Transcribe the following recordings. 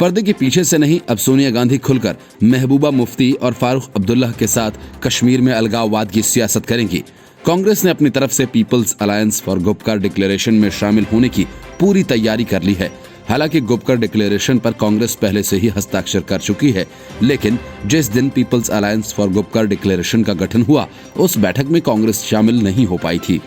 पर्दे के पीछे से नहीं, अब सोनिया गांधी खुलकर महबूबा मुफ्ती और फारूक अब्दुल्ला के साथ कश्मीर में अलगाववाद की सियासत करेंगी। कांग्रेस ने अपनी तरफ से People's Alliance for Gupkar Declaration में शामिल होने की पूरी तैयारी कर ली है। हालांकि गुपकर डिक्लेरेशन पर कांग्रेस पहले से ही हस्ताक्षर कर चुकी है, लेकिन जिस दिन People's Alliance for Gupkar Declaration का गठन हुआ, उस बैठक में कांग्रेस शामिल नहीं हो पाई थी।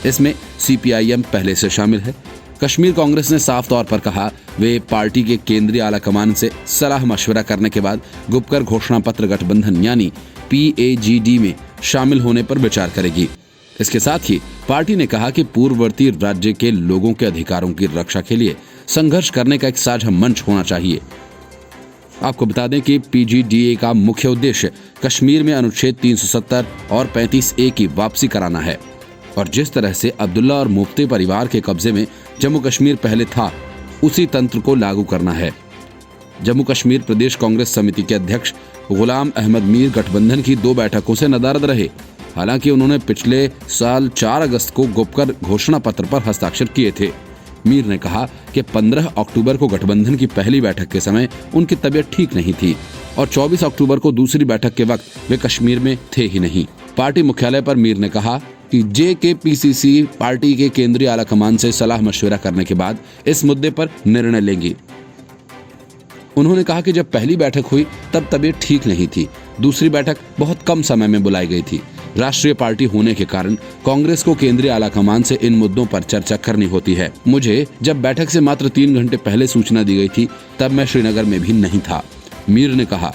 इसमें CPIM पहले से शामिल है। कश्मीर कांग्रेस ने साफ तौर पर कहा वे पार्टी के केंद्रीय आलाकमान से सलाह मशवरा करने के बाद गुपकर घोषणा पत्र गठबंधन यानी PAGD में शामिल होने पर विचार करेगी। इसके साथ ही पार्टी ने कहा कि पूर्ववर्ती राज्य के लोगों के अधिकारों की रक्षा के लिए संघर्ष करने का एक साझा मंच होना चाहिए। आपको बता दें कि PGDA का मुख्य उद्देश्य कश्मीर में अनुच्छेद 370 और 35A की वापसी कराना है और जिस तरह से अब्दुल्ला और मुफ्ती परिवार के कब्जे में जम्मू कश्मीर पहले था, उसी तंत्र को लागू करना है। जम्मू कश्मीर प्रदेश कांग्रेस समिति के अध्यक्ष गुलाम अहमद मीर गठबंधन की 2 बैठकों से नदारद रहे। हालांकि उन्होंने पिछले साल 4 अगस्त को गुपकर घोषणा पत्र पर हस्ताक्षर किए थे। मीर ने कहा कि 15 अक्टूबर को गठबंधन की पहली बैठक के समय उनकी तबीयत ठीक नहीं थी और 24 अक्टूबर को दूसरी बैठक के वक्त वे कश्मीर में थे ही नहीं। पार्टी मुख्यालय पर मीर ने कहा कि JKPCC पार्टी के केंद्रीय आलाकमान से सलाह मशवरा करने के बाद इस मुद्दे पर निर्णय लेंगी। उन्होंने कहा कि जब पहली बैठक हुई तब तबीयत ठीक नहीं थी। दूसरी बैठक बहुत कम समय में बुलाई गई थी। राष्ट्रीय पार्टी होने के कारण कांग्रेस को केंद्रीय आलाकमान से इन मुद्दों पर चर्चा करनी होती है। मुझे जब बैठक से मात्र 3 घंटे पहले सूचना दी गई थी तब मैं श्रीनगर में भी नहीं था। मीर ने कहा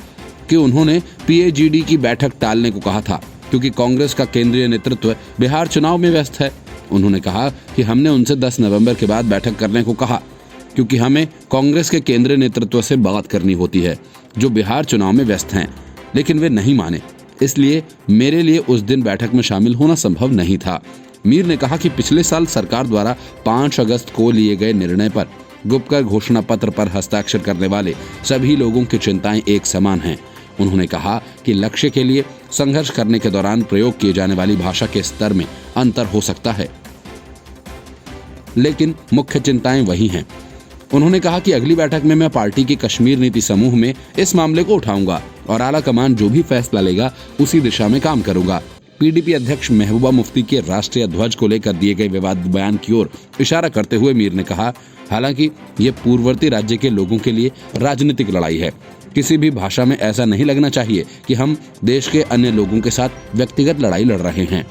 कि उन्होंने PAGD की बैठक टालने को कहा था क्योंकि कांग्रेस का केंद्रीय नेतृत्व बिहार चुनाव में व्यस्त है। उन्होंने कहा कि हमने उनसे 10 नवंबर के बाद बैठक करने को कहा क्योंकि हमें कांग्रेस के केंद्रीय नेतृत्व से बात करनी होती है जो बिहार चुनाव में व्यस्त हैं, लेकिन वे नहीं माने, इसलिए मेरे लिए उस दिन बैठक में शामिल होना संभव नहीं था। मीर ने कहा कि पिछले साल सरकार द्वारा 5 अगस्त को लिए गए निर्णय पर गुपकर घोषणा पत्र पर हस्ताक्षर करने वाले सभी लोगों की चिंताएं एक समान हैं। उन्होंने कहा कि लक्ष्य के लिए संघर्ष करने के दौरान प्रयोग किए जाने वाली भाषा के स्तर में अंतर हो सकता है, लेकिन मुख्य चिंताएं वही हैं। उन्होंने कहा कि अगली बैठक में मैं पार्टी की कश्मीर नीति समूह में इस मामले को उठाऊंगा और आला कमान जो भी फैसला लेगा उसी दिशा में काम करूंगा। PDP अध्यक्ष महबूबा मुफ्ती के राष्ट्रीय ध्वज को लेकर दिए गए विवादित बयान की ओर इशारा करते हुए मीर ने कहा, हालांकि ये पूर्ववर्ती राज्य के लोगों के लिए राजनीतिक लड़ाई है। किसी भी भाषा में ऐसा नहीं लगना चाहिए कि हम देश के अन्य लोगों के साथ व्यक्तिगत लड़ाई लड़ रहे हैं।